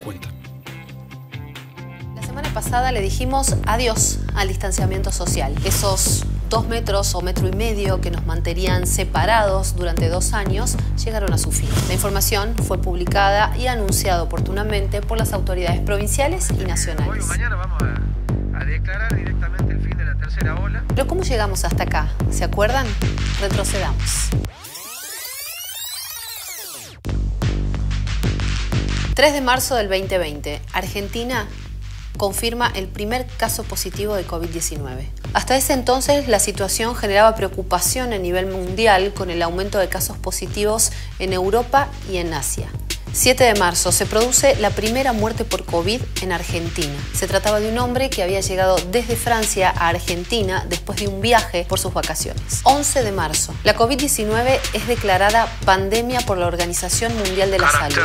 cuenta. La semana pasada le dijimos adiós al distanciamiento social. Esos 2 metros o 1,5 metros que nos mantenían separados durante 2 años llegaron a su fin. La información fue publicada y anunciada oportunamente por las autoridades provinciales y nacionales. Hoy o mañana vamos a declarar directamente el fin de la tercera ola. Pero ¿cómo llegamos hasta acá? ¿Se acuerdan? Retrocedamos. 3 de marzo del 2020, Argentina confirma el primer caso positivo de COVID-19. Hasta ese entonces la situación generaba preocupación a nivel mundial con el aumento de casos positivos en Europa y en Asia. 7 de marzo se produce la primera muerte por COVID en Argentina. Se trataba de un hombre que había llegado desde Francia a Argentina después de un viaje por sus vacaciones. 11 de marzo, la COVID-19 es declarada pandemia por la Organización Mundial de la Salud.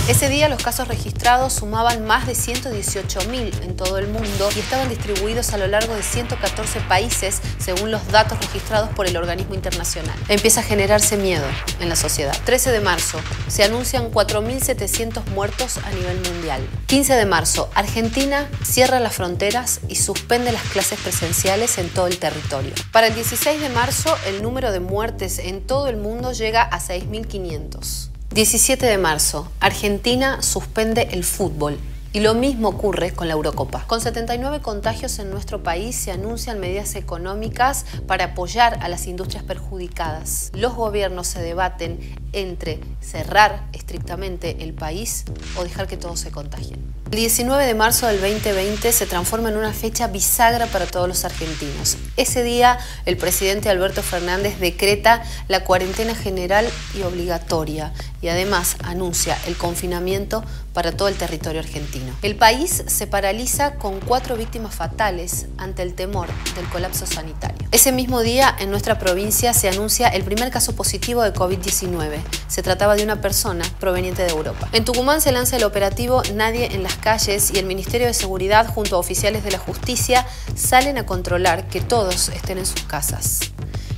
Ese día los casos registrados sumaban más de 118.000 en todo el mundo y estaban distribuidos a lo largo de 114 países según los datos registrados por el organismo internacional. Empieza a generarse miedo en la sociedad. 13 de marzo, se anuncian 4.700 muertos a nivel mundial. 15 de marzo, Argentina cierra las fronteras y suspende las clases presenciales en todo el territorio. Para el 16 de marzo, el número de muertes en todo el mundo llega a 6.500. 17 de marzo, Argentina suspende el fútbol. Y lo mismo ocurre con la Eurocopa. Con 79 contagios en nuestro país se anuncian medidas económicas para apoyar a las industrias perjudicadas. Los gobiernos se debaten entre cerrar estrictamente el país o dejar que todos se contagien. El 19 de marzo del 2020 se transforma en una fecha bisagra para todos los argentinos. Ese día el presidente Alberto Fernández decreta la cuarentena general y obligatoria y además anuncia el confinamiento para todo el territorio argentino. El país se paraliza con 4 víctimas fatales ante el temor del colapso sanitario. Ese mismo día en nuestra provincia se anuncia el primer caso positivo de COVID-19. Se trataba de una persona proveniente de Europa. En Tucumán se lanza el operativo Nadie en las calles y el Ministerio de Seguridad junto a oficiales de la justicia salen a controlar que todos estén en sus casas.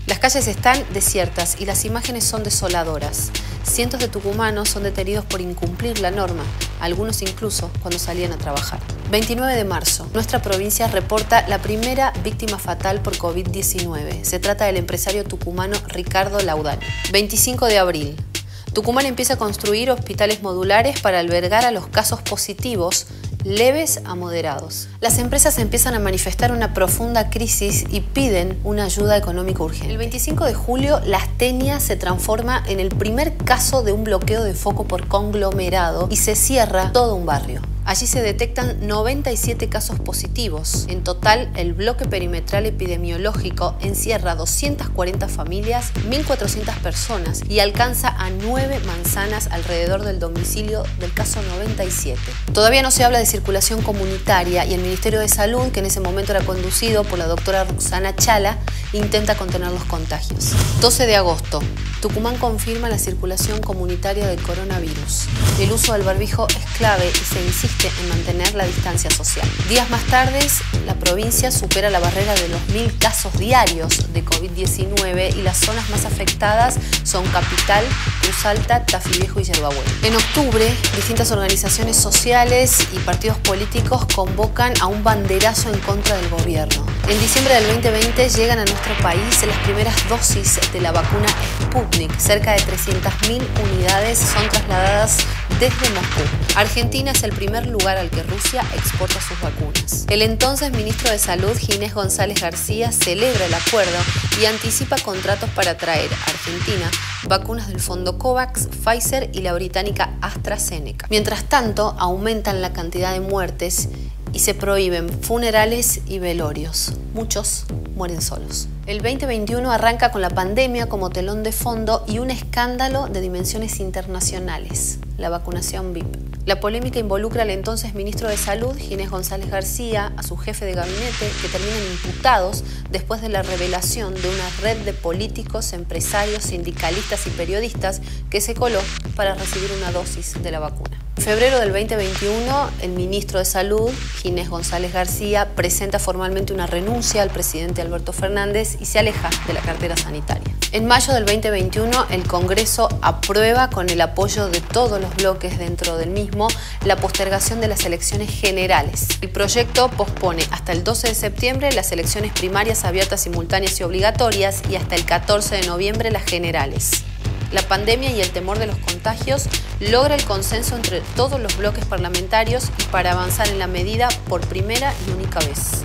Las calles están desiertas y las imágenes son desoladoras. Cientos de tucumanos son detenidos por incumplir la norma, algunos incluso cuando salían a trabajar. 29 de marzo, nuestra provincia reporta la primera víctima fatal por COVID-19. Se trata del empresario tucumano Ricardo Laudani. 25 de abril, Tucumán empieza a construir hospitales modulares para albergar a los casos positivos leves a moderados. Las empresas empiezan a manifestar una profunda crisis y piden una ayuda económica urgente. El 25 de julio, Las Teñas se transforma en el primer caso de un bloqueo de foco por conglomerado y se cierra todo un barrio. Allí se detectan 97 casos positivos. En total, el bloque perimetral epidemiológico encierra 240 familias, 1.400 personas y alcanza a 9 manzanas alrededor del domicilio del caso 97. Todavía no se habla de circulación comunitaria y el Ministerio de Salud, que en ese momento era conducido por la doctora Roxana Chala, intenta contener los contagios. 12 de agosto, Tucumán confirma la circulación comunitaria del coronavirus. El uso del barbijo es clave y se insiste en mantener la distancia social. Días más tarde, la provincia supera la barrera de los 1.000 casos diarios de COVID-19 y las zonas más afectadas son Capital, Cruz Alta, Tafí Viejo y Yerba Buena. En octubre, distintas organizaciones sociales y partidos políticos convocan a un banderazo en contra del gobierno. En diciembre del 2020 llegan a nuestro país las primeras dosis de la vacuna Sputnik. Cerca de 300.000 unidades son trasladadas desde Moscú. Argentina es el primer lugar al que Rusia exporta sus vacunas. El entonces ministro de Salud, Ginés González García, celebra el acuerdo y anticipa contratos para traer a Argentina vacunas del fondo COVAX, Pfizer y la británica AstraZeneca. Mientras tanto, aumentan la cantidad de muertes y se prohíben funerales y velorios. Muchos mueren solos. El 2021 arranca con la pandemia como telón de fondo y un escándalo de dimensiones internacionales, la vacunación VIP. La polémica involucra al entonces ministro de Salud, Ginés González García, a su jefe de gabinete, que terminan imputados después de la revelación de una red de políticos, empresarios, sindicalistas y periodistas que se coló para recibir una dosis de la vacuna. En febrero del 2021, el ministro de Salud, Ginés González García, presenta formalmente una renuncia al presidente Alberto Fernández y se aleja de la cartera sanitaria. En mayo del 2021, el Congreso aprueba, con el apoyo de todos los bloques dentro del mismo, la postergación de las elecciones generales. El proyecto pospone hasta el 12 de septiembre las elecciones primarias abiertas, simultáneas y obligatorias y hasta el 14 de noviembre las generales. La pandemia y el temor de los contagios logra el consenso entre todos los bloques parlamentarios y para avanzar en la medida por primera y única vez.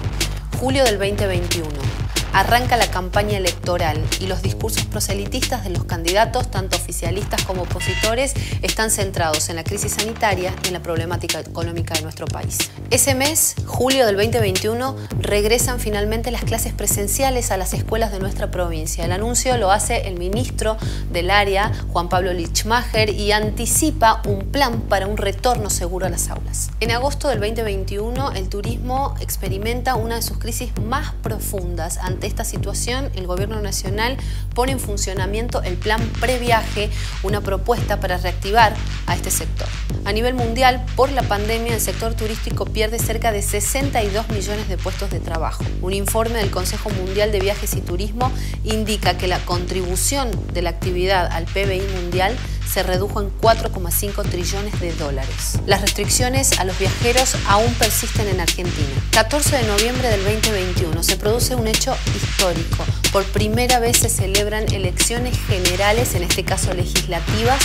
Julio del 2021. Arranca la campaña electoral y los discursos proselitistas de los candidatos, tanto oficialistas como opositores, están centrados en la crisis sanitaria y en la problemática económica de nuestro país. Ese mes, julio del 2021, regresan finalmente las clases presenciales a las escuelas de nuestra provincia. El anuncio lo hace el ministro del área, Juan Pablo Lichmacher, y anticipa un plan para un retorno seguro a las aulas. En agosto del 2021, el turismo experimenta una de sus crisis más profundas. Ante esta situación, el Gobierno Nacional pone en funcionamiento el Plan Previaje, una propuesta para reactivar a este sector. A nivel mundial, por la pandemia, el sector turístico pierde cerca de 62 millones de puestos de trabajo. Un informe del Consejo Mundial de Viajes y Turismo indica que la contribución de la actividad al PBI mundial se redujo en 4,5 trillones de dólares. Las restricciones a los viajeros aún persisten en Argentina. 14 de noviembre del 2021 se produce un hecho histórico. Por primera vez se celebran elecciones generales, en este caso legislativas,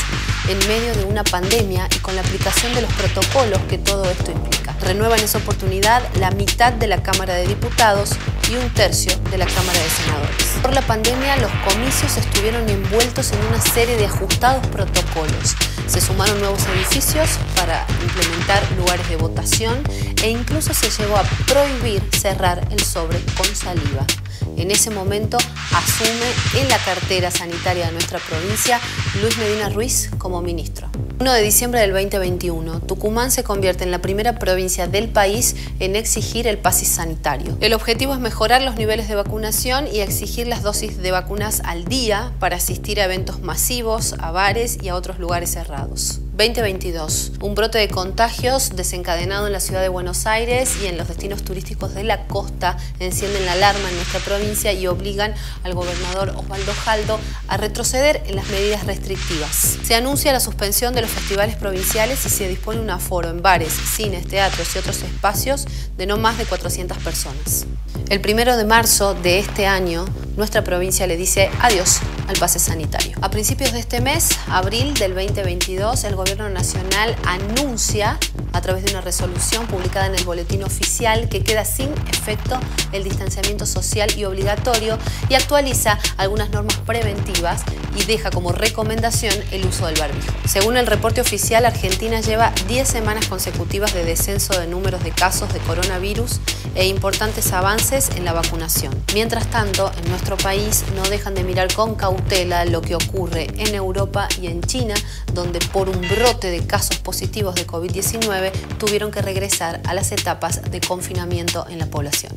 en medio de una pandemia y con la aplicación de los protocolos que todo esto implica. Renueva en esa oportunidad la mitad de la Cámara de Diputados y un tercio de la Cámara de Senadores. Por la pandemia, los comicios estuvieron envueltos en una serie de ajustados protocolos. Se sumaron nuevos edificios para implementar lugares de votación e incluso se llegó a prohibir cerrar el sobre con saliva. En ese momento asume en la cartera sanitaria de nuestra provincia Luis Medina Ruiz como ministro. 1 de diciembre del 2021, Tucumán se convierte en la primera provincia del país en exigir el pase sanitario. El objetivo es mejorar los niveles de vacunación y exigir las dosis de vacunas al día para asistir a eventos masivos, a bares y a otros lugares cerrados. 2022. Un brote de contagios desencadenado en la ciudad de Buenos Aires y en los destinos turísticos de la costa encienden la alarma en nuestra provincia y obligan al gobernador Osvaldo Jaldo a retroceder en las medidas restrictivas. Se anuncia la suspensión de los festivales provinciales y se dispone un aforo en bares, cines, teatros y otros espacios de no más de 400 personas. El 1 de marzo de este año, nuestra provincia le dice adiós al pase sanitario. A principios de este mes, abril del 2022, el Gobierno Nacional anuncia, a través de una resolución publicada en el Boletín Oficial, que queda sin efecto el distanciamiento social y obligatorio y actualiza algunas normas preventivas y deja como recomendación el uso del barbijo. Según el reporte oficial, Argentina lleva 10 semanas consecutivas de descenso de números de casos de coronavirus e importantes avances en la vacunación. Mientras tanto, en nuestro país no dejan de mirar con cautela lo que ocurre en Europa y en China, donde por un brote de casos positivos de COVID-19 tuvieron que regresar a las etapas de confinamiento en la población.